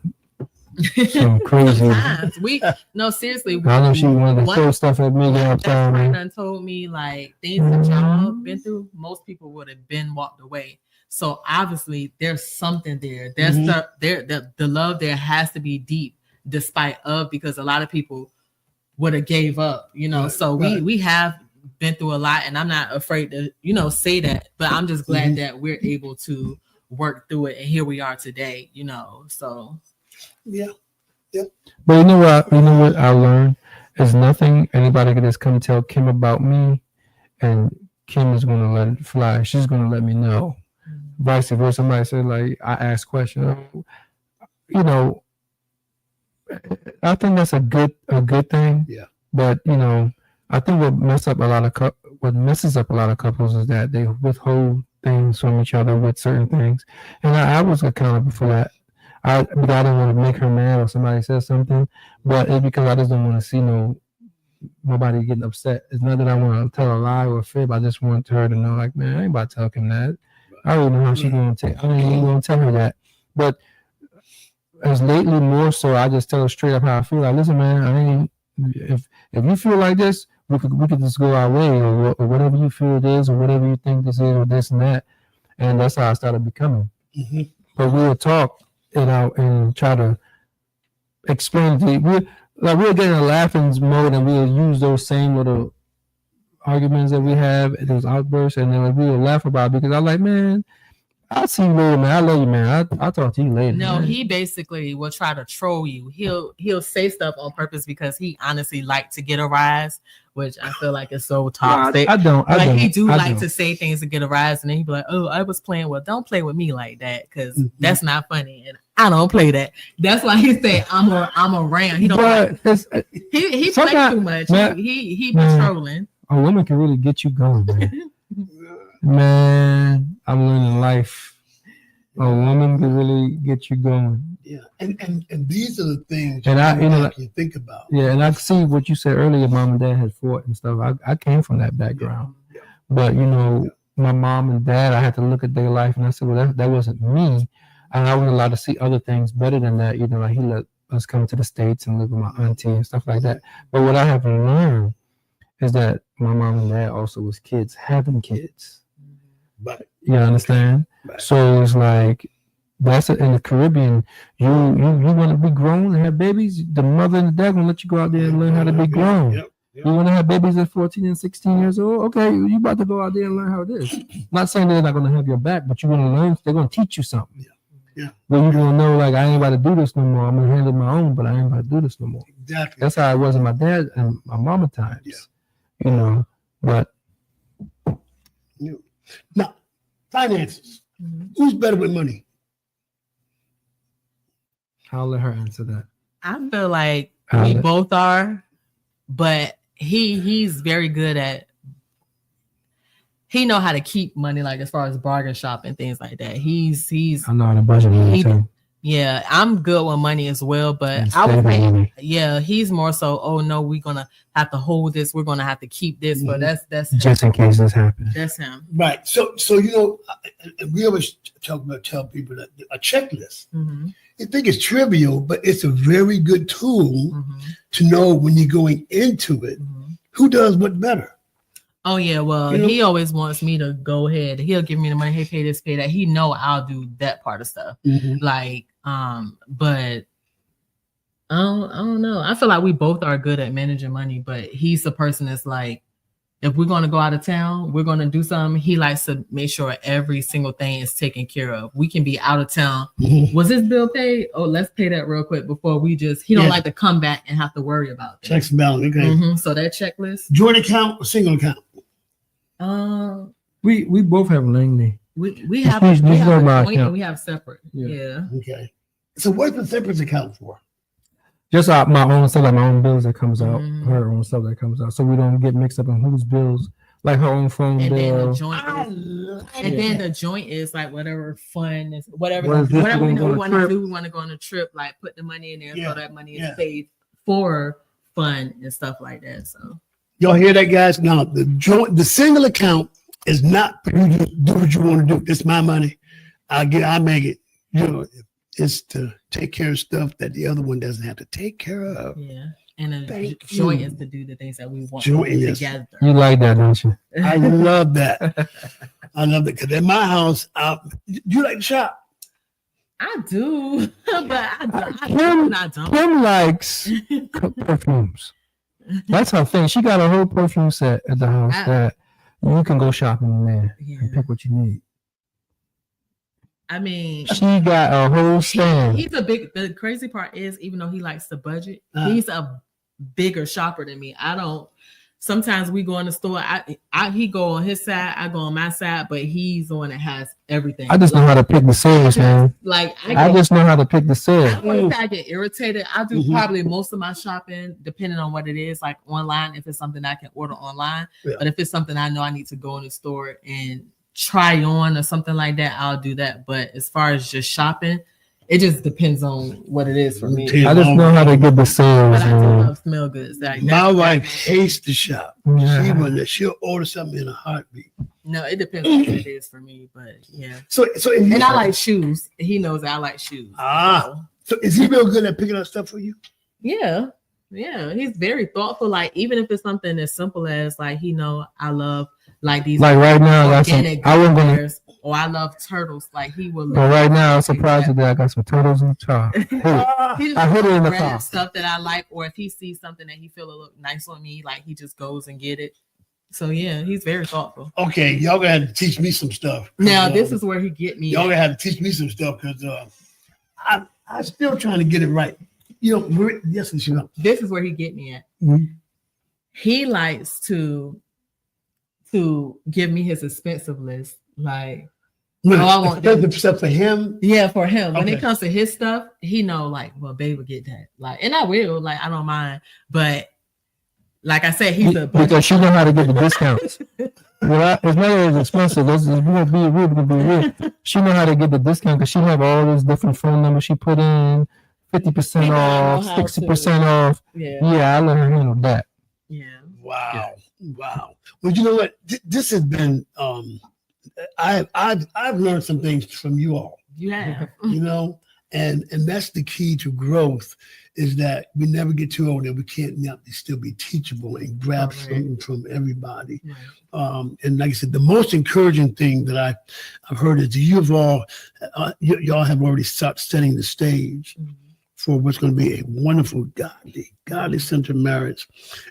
crazy times. Seriously. I know she wanted to throw stuff at me all the time. Done told me like things that y'all been through, most people would have been walked away. So obviously there's something there. There's the love there has to be deep despite because a lot of people would have gave up, you know. So we have been through a lot and I'm not afraid to, say that, but I'm just glad that we're able to work through it and here we are today, so yeah. But you know what I learned is nothing anybody can just come tell Kim about me and Kim is going to let it fly. She's going to let me know. Vice versa. Somebody said, like, I ask questions. I think that's a good thing. Yeah. But I think what messes up a lot of couples is that they withhold things from each other with certain things, and I was accountable for that. I didn't want to make her mad or somebody says something, but it's because I just don't want to see nobody getting upset. It's not that I want to tell a lie or a fib. I just want her to know, like, man, I ain't about to tell Kim that. I already know how she's going to take. I ain't even going to tell her that. But as lately, more so, I just tell her straight up how I feel. Like, listen, man, if you feel like this, we could just go our way, or whatever you feel it is, or whatever you think this is, or this and that. And that's how I started becoming. Mm-hmm. But we'll talk it out and try to explain to you. We'll get in a laughing mode and we'll use those same little arguments that we have, those outbursts, and then we'll laugh about it because I'm like, man, I'll see you later, man. I love you, man. I'll talk to you later. No, man. He basically will try to troll you. He'll say stuff on purpose because he honestly like to get a rise, which I feel like is so toxic. I don't. He like to say things to get a rise, and then he'd be like, "Oh, I was playing." Well, don't play with me like that because that's not funny, and I don't play that. That's why he said I'm around. He don't. He plays too much. Man, he be trolling. A woman can really get you going, man. Man, I'm learning life. A woman can really get you going. Yeah, and these are the things you think about. Yeah, and I see what you said earlier. Mom and dad had fought and stuff. I came from that background, but my mom and dad, I had to look at their life, and I said, well, that wasn't me, and I was allowed to see other things better than that. Like he let us come to the States and live with my auntie and stuff like that. But what I have learned is that my mom and dad also was kids having kids. Right. You understand? Right. So it's like that's in the Caribbean. You want to be grown and have babies. The mother and the dad gonna let you go out there and learn how to be grown. Yep. You want to have babies at 14 and 16 years old? Okay, you about to go out there and learn how it is. Not saying they're not gonna have your back, but you're gonna learn. They're gonna teach you something. Yeah. Well, you're gonna know, like, I ain't about to do this no more. I'm gonna handle my own, but I ain't about to do this no more. Exactly. That's how it was in my dad and my mama times. Yeah. But now, finances. Who's better with money? I'll let her answer that. I feel like we both are, but he's very good at. He know how to keep money, like as far as bargain shop and things like that. He's. I know how to budget money too. Yeah, I'm good with money as well, but I would say, he's more so, oh no, we're gonna have to hold this, we're gonna have to keep this, but that's just in case this happens. That's him. Right. So we always tell people that a checklist. I think it's trivial, but it's a very good tool to know when you're going into it who does what better. Oh yeah, well, he always wants me to go ahead. He'll give me the money. Hey, pay this, pay that. He know I'll do that part of stuff. Like, but I don't know. I feel like we both are good at managing money, but he's the person that's like, if we're going to go out of town, we're going to do something. He likes to make sure every single thing is taken care of. We can be out of town. Was this bill paid? Oh, let's pay that real quick before we just. He don't like to come back and have to worry about that. Checks and balance. Okay. So that checklist. Joint account or single account? We both have Langley. We have a joint and we have separate. Yeah. Okay. So what's the separate account for? Just my own stuff, like my own bills that comes out, her own stuff that comes out, so we don't get mixed up in whose bills, like her own phone bill. Then the joint is like whatever fun is, whatever we know we want to do. We want to go on a trip, like put the money in there so that money is saved for fun and stuff like that. So y'all hear that, guys? Now the single account is not for you to do what you want to do. It's my money. I make it. You know, it's to take care of stuff that the other one doesn't have to take care of. Yeah. And a joint is to do the things that we want together. You like that, don't you? I love that. I love that. Because in my house, you like to shop? I do. But I don't. Kim likes perfumes. That's her thing. She got a whole perfume set at the house that you can go shopping in there and pick what you need. I mean, she got a whole stand. The crazy part is, even though he likes to budget, he's a bigger shopper than me. Sometimes we go in the store, he go on his side, I go on my side, but he's the one that has everything. I just know how to pick the sales, man. I just know how to pick the sales. I get irritated. I do probably most of my shopping, depending on what it is, like online, if it's something I can order online. Yeah. But if it's something I know I need to go in the store and try on or something like that, I'll do that. But as far as just shopping, it just depends on what it is for me. I just know how to get the sales. But I do love smell goods. My wife hates to shop. She'll order something in a heartbeat. No, it depends on what it is for me. But yeah. So and I like shoes. He knows that I like shoes. So is he real good at picking up stuff for you? Yeah. Yeah. He's very thoughtful. Like, even if it's something as simple as like, I love like these, like right now, I love turtles. Like he will. But right now, I'm surprised that I got some turtles in the car. I hit it in the car. Stuff that I like, or if he sees something that he feel will look nice on me, like he just goes and get it. So yeah, he's very thoughtful. Okay, y'all gonna have to teach me some stuff. Now this is where he get me. Y'all gonna have to teach me some stuff because I'm still trying to get it right. This is where he get me at. Mm-hmm. He likes to give me his expensive list. Like, I want the stuff for him. Yeah, for him. When it comes to his stuff, he know, like, well, babe will get that. Like, and I will. Like, I don't mind. But like I said, he's because she know how to get the discounts. Well, it's not as expensive. We're gonna be real. She know how to get the discount because she have all those different phone numbers she put in, 50% off, 60% off. Yeah, I let her handle that. Yeah. Wow. Well, you know what? This has been. I've learned some things from you all. Yeah. And that's the key to growth, is that we never get too old and we can't still be teachable and grab something from everybody. Right. And like I said, the most encouraging thing that I've heard is that y'all have already started setting the stage for what's going to be a wonderful godly centered marriage.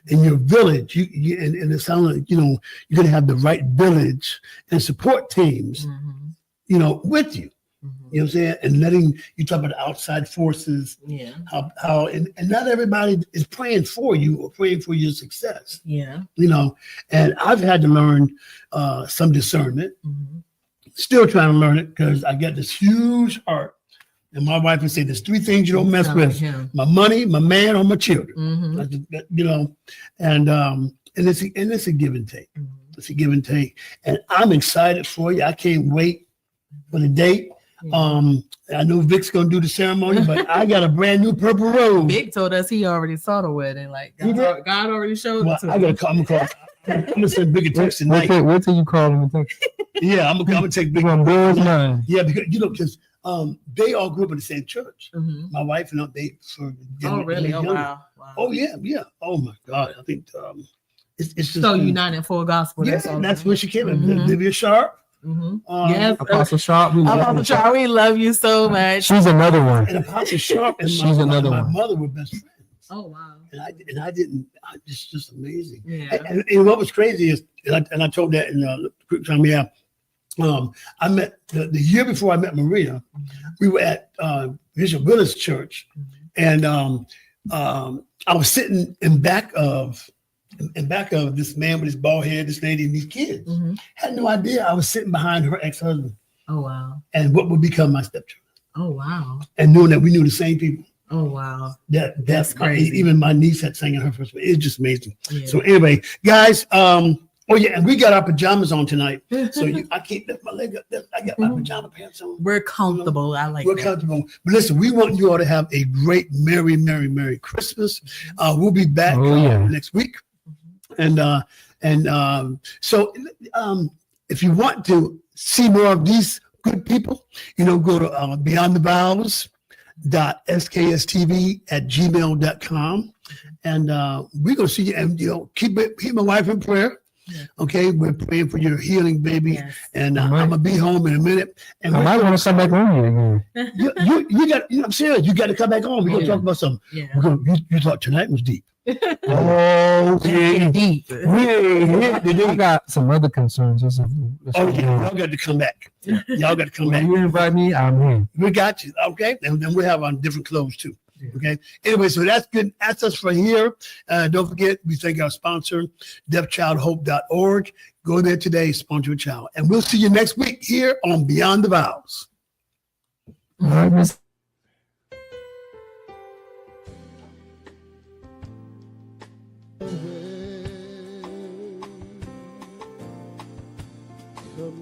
In your village, and it sounds like, you're going to have the right village and support teams, with you. You know what I'm saying? And letting you talk about outside forces. Yeah. How and not everybody is praying for you or praying for your success. Yeah. And I've had to learn some discernment. Still trying to learn it because I got this huge heart. And my wife would say, there's three things you don't mess with: my money, my man, or my children. And it's a give and take. It's a give and take. And I'm excited for you. I can't wait for the date. I know Vic's gonna do the ceremony, but I got a brand new purple robe. Vic told us he already saw the wedding. Like God already showed it to him. I gotta come across. I'm gonna send Big a text tonight. Wait till you call him and text. Yeah, I'm gonna take Big. Yeah, because they all grew up in the same church. My wife and they. Oh really? Oh wow. Oh yeah. Oh my God. I think it's just so united full gospel. Yeah, that's where she came in. Olivia Sharp. Yes, Apostle Sharp. Apostle Sharp, we love you so much. She's another one. And Apostle Sharp and She's another my one. mother were best friends. Oh wow. And I didn't. It's just amazing. Yeah. And what was crazy is, and I told that in the quick time. Yeah. I met the year before I met Maria. We were at Bishop Willis Church, and I was sitting in back of this man with his bald head, this lady, and these kids. Had no idea I was sitting behind her ex-husband. Oh wow. And what would become my stepchild. Oh wow. And knowing that we knew the same people. Oh wow. That's crazy. Even my niece had sang in her first. It's just amazing. Yeah. So anyway, guys, oh yeah, and we got our pajamas on tonight. So I can't lift my leg up. I got my pajama pants on. We're comfortable. I like We're that. comfortable. But listen, we want you all to have a great, merry Christmas. We'll be back next week. And so if you want to see more of these good people, go to Beyond the Vows .skstv@gmail.com, and we're gonna see you. And keep my wife in prayer. Yeah. Okay, we're praying for your healing, baby. Yes. And I'm gonna be home in a minute. And I might want to come back on here again. You got. I'm serious. You got to come back on. We're gonna talk about something. Yeah. You thought tonight was deep. Oh, deep. I got some other concerns. Y'all got to come back. Y'all got to come back. You invite me, I'm here. We got you. Okay, and then we'll have on different clothes too. Okay. Anyway, so that's good. That's us for here. Don't forget, we thank our sponsor, deafchildhope.org. Go there today, sponsor a child, and we'll see you next week here on Beyond the Vows. All right, Miss. Mm-hmm.